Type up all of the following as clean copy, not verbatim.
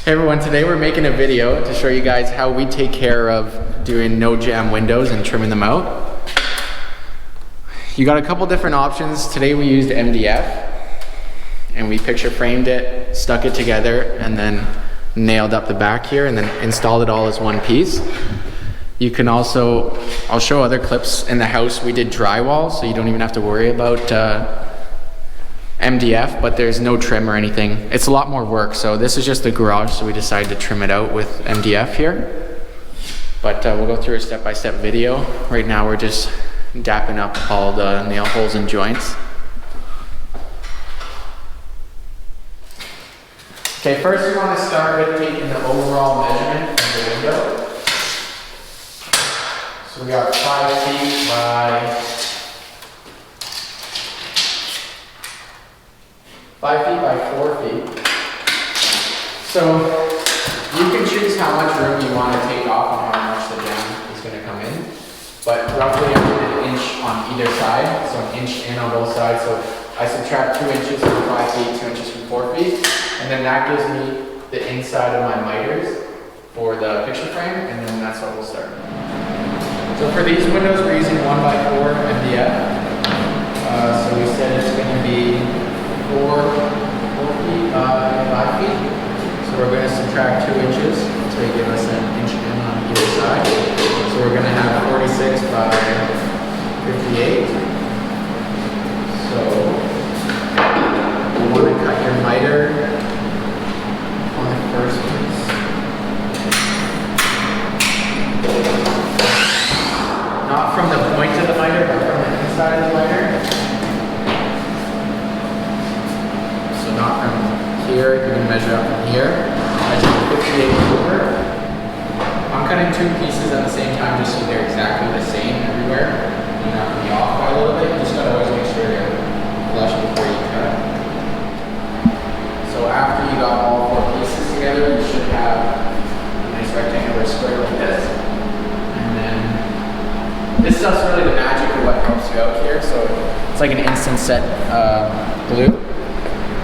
Hey everyone, today we're making a video to show you guys how we take care of doing no jam windows and trimming them out. You got a couple different options. Today we used MDF and we picture framed it, stuck it together, and then nailed up the back here and then installed it all as one piece. You can also, I'll show other clips in the house. We did drywall, so you don't even have to worry about MDF, but there's no trim or anything. It's a lot more work. So this is just the garage, so we decided to trim it out with MDF here. But we'll go through a step-by-step video. Right now we're just dapping up all the nail holes and joints. Okay, first we want to start with taking the overall measurement of the window. So we got 5 feet by 5 feet by 4 feet. So you can choose how much room you want to take off and how much the jam is going to come in. But roughly I did an inch on either side, so an inch in on both sides. So I subtract 2 inches from 5 feet, 2 inches from 4 feet, and then that gives me the inside of my miters for the picture frame, and then that's what we'll start. So for these windows we're using 1x4 MDF. So we said it's going to be 4 feet by 5 feet. So we're going to subtract 2 inches to give us an inch in on either side. So we're going to have 46 by 58. So you want to cut your miter on the first piece. Not from the point of the miter, but from the inside of the miter. Not from here, you're going to measure up from here. I took 58 over. I'm cutting 2 pieces at the same time just so they're exactly the same everywhere. You're not going to be off by a little bit. You just got to always make sure you're flush before you cut. So after you got all 4 pieces together, you should have a nice rectangular square like this. And then this stuff's really the magic of what helps you out here. So it's like an instant set glue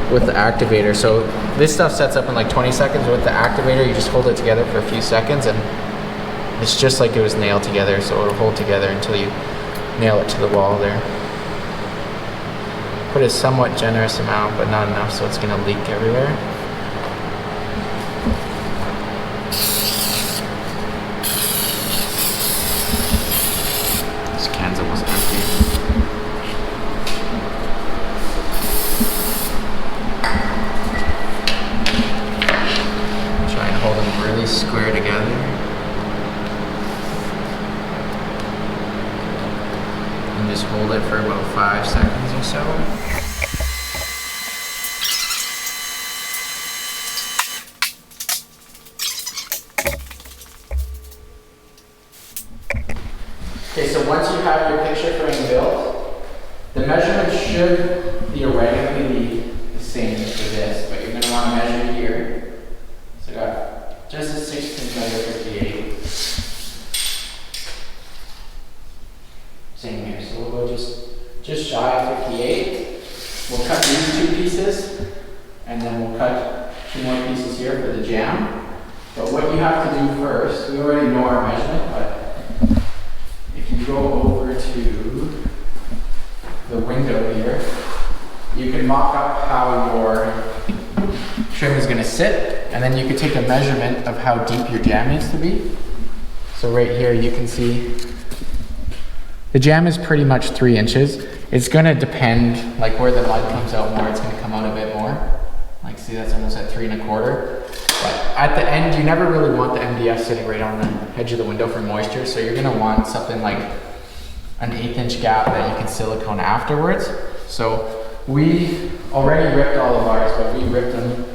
with the activator. So this stuff sets up in like 20 seconds. With the activator, you just hold it together for a few seconds and it's just like it was nailed together. So it'll hold together until you nail it to the wall there. Put a somewhat generous amount, but not enough so it's gonna leak everywhere. This can's almost empty. Really square together. And just hold it for about 5 seconds or so. Okay, so once you have your picture frame built, the measurement should theoretically be the same for this, but you're going to want to measure here. So I got just a 16 by 58. Same here. So we'll go just shy of 58. We'll cut these 2 pieces, and then we'll cut 2 more pieces here for the jam. But what you have to do first, we already know our measurement, but if you go over to the window here, you can mock up how your trim is going to sit, and then you can take a measurement of how deep your jam needs to be. So right here you can see the jam is pretty much 3 inches. It's going to depend, like where the mud comes out more, it's going to come out a bit more. Like see, that's almost at 3 1/4. But at the end, you never really want the MDF sitting right on the edge of the window for moisture, so you're going to want something like an 1/8 inch gap that you can silicone afterwards. So we already ripped all of ours, but we ripped them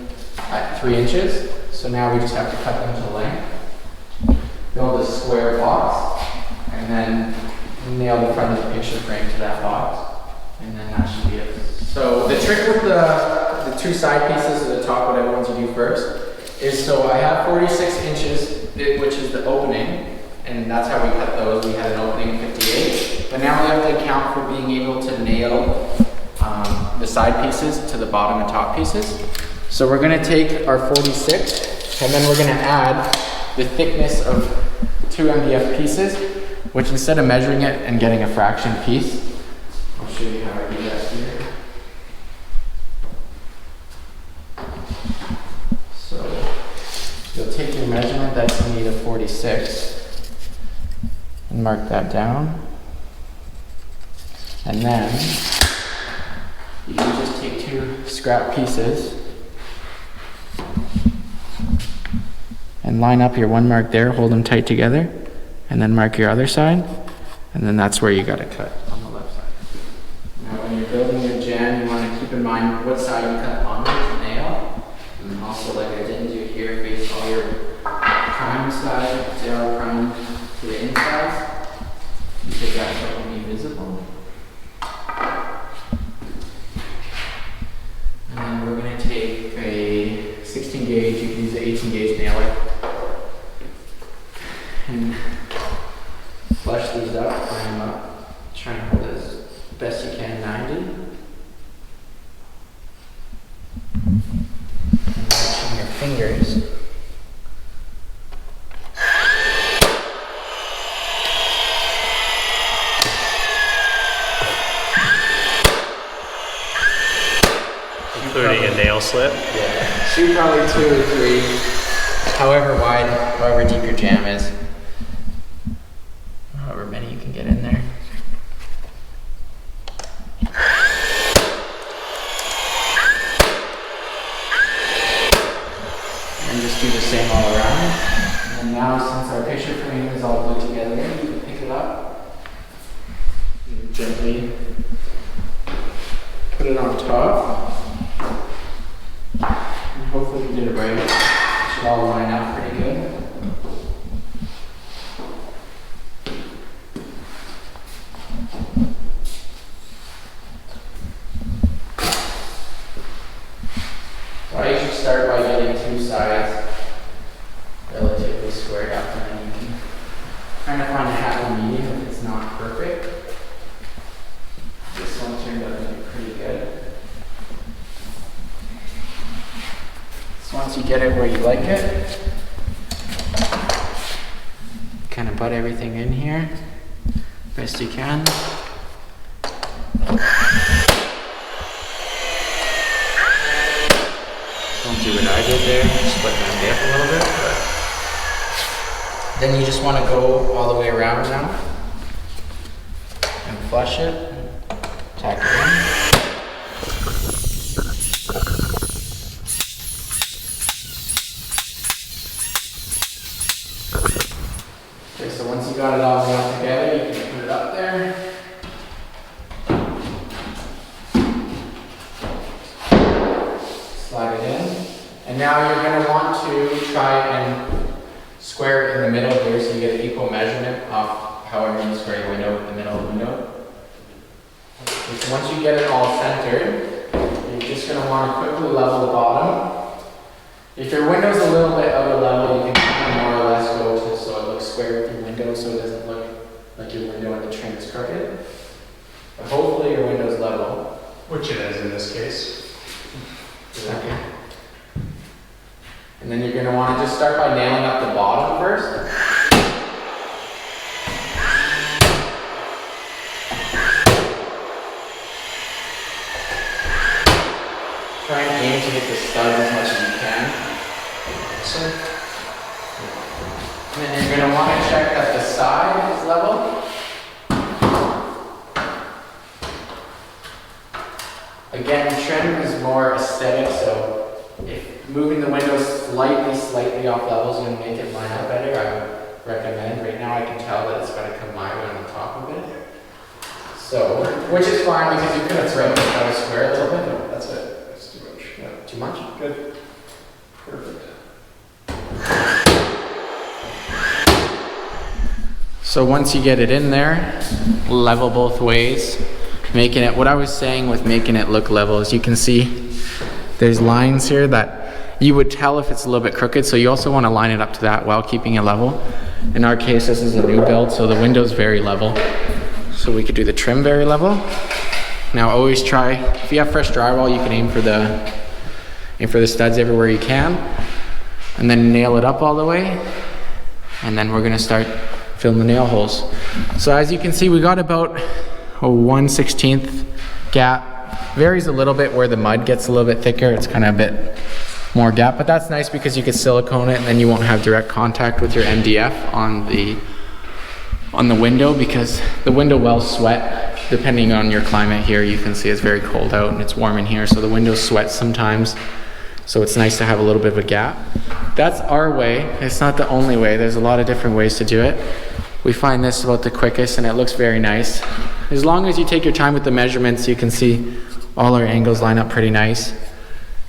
at 3 inches. So now we just have to cut them to length, build a square box, and then nail the front of the picture frame to that box. And then that should be it. So the trick with the 2 side pieces at the top, what I want to do first, is so I have 46 inches, which is the opening, and that's how we cut those. We had an opening of 58. But now we have to account for being able to nail the side pieces to the bottom and top pieces. So we're going to take our 46 And then we're gonna add the thickness of 2 MDF pieces, which instead of measuring it and getting a fraction piece, I'll show you how I do that here. So you'll take your measurement that's in need of 46 and mark that down. And then you can just take 2 scrap pieces and line up your one mark there, hold them tight together, and then mark your other side, and then that's where you gotta cut on the left side. Now when you're building your jam, you wanna keep in mind what side you cut on with the nail, and also like I didn't do here, face all your prime side, zero prime to the inside, because that's what will be visible. And then we're gonna take a 16 gauge, you can use an 18 gauge nailer, and flush these up, line them up, try and hold it as best you can, 90. And watching your fingers. Including a nail slip? Yeah. Shoot probably 2 or 3, however wide, however deep your jam is. However many you can get in there. And just do the same all around. And now since our picture frame is all glued together, you can pick it up and gently put it on top. And hopefully you did it right. It should all line up pretty good. So I usually start by getting 2 sides relatively squared up, and then you can kind of find a happy medium if it's not perfect. This one turned out to be pretty good. So once you get it where you like it, kind of butt everything in here best you can. Don't do what I did there, split my MDF a little bit, but then you just want to go all the way around now and flush it, tack it in. Okay, so once you got it all rolled together, you can put it up there. Slide it in. And now you're going to want to try and square it in the middle here so you get an equal measurement off however you square your window in the middle of the window. Okay, so once you get it all centered, you're just going to want to quickly level the bottom. If your window's a little bit out of level, you can kind of more or less go to so it looks square with your window so it doesn't look like your window in the trim is crooked. But hopefully your window's level. Which it is in this case. Okay. And then you're going to want to just start by nailing up the bottom first. Try and aim to hit the studs as much as you can. And then you're going to want to check that the side is level. Again, trim is more aesthetic, so if moving the window slightly off level is going to make it line up better, I would recommend. Right now I can tell that it's got to come my way on the top of it. So, which is fine because you could have threaded it out of square a little bit. No, that's it. That's too much. Yeah. Too much? Good. Perfect. So once you get it in there, level both ways, making it, what I was saying with making it look level is you can see there's lines here that you would tell if it's a little bit crooked, so you also want to line it up to that while keeping it level. In our case, this is a new build, so the window's very level. So we could do the trim very level. Now always try, if you have fresh drywall, you can aim for the studs everywhere you can. and then nail it up all the way. And then we're gonna start filling the nail holes. So as you can see, we got about a 1/16 gap. Varies a little bit where the mud gets a little bit thicker. It's kind of a bit more gap, but that's nice because you could silicone it and then you won't have direct contact with your MDF on the window, because the window will sweat. Depending on your climate here, you can see it's very cold out and it's warm in here, so the window sweats sometimes. So it's nice to have a little bit of a gap. That's our way. It's not the only way. There's a lot of different ways to do it. We find this about the quickest and it looks very nice. As long as you take your time with the measurements, you can see all our angles line up pretty nice.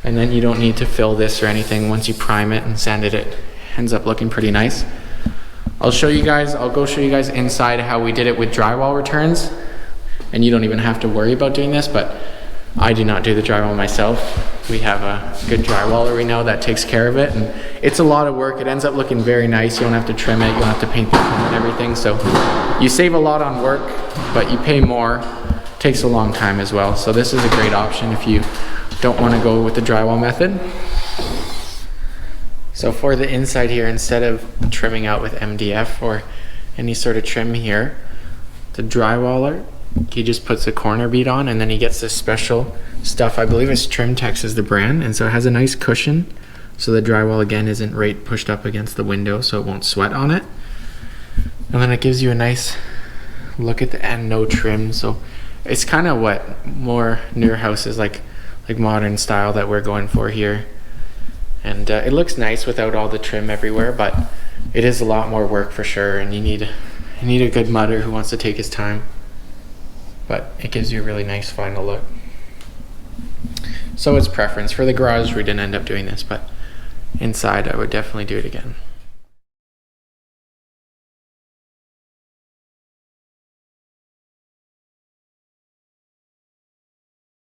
And then you don't need to fill this or anything. Once you prime it and sand it, it ends up looking pretty nice. I'll go show you guys inside how we did it with drywall returns. And you don't even have to worry about doing this, but I do not do the drywall myself. We have a good drywaller we know that takes care of it, and it's a lot of work. It ends up looking very nice. You don't have to trim it, you don't have to paint the trim and everything, so you save a lot on work, but you pay more. It takes a long time as well, so this is a great option if you don't want to go with the drywall method. So for the inside here, instead of trimming out with MDF or any sort of trim here, the drywaller, he just puts a corner bead on, and then he gets this special stuff. I believe it's Trimtex is the brand, and so it has a nice cushion, so the drywall again isn't right pushed up against the window, so it won't sweat on it. And then it gives you a nice look at the end, no trim. So it's kind of what more newer houses like modern style that we're going for here. And it looks nice without all the trim everywhere, but it is a lot more work for sure, and you need a good mudder who wants to take his time. But it gives you a really nice final look. So it's preference. For the garage, we didn't end up doing this, but inside I would definitely do it again.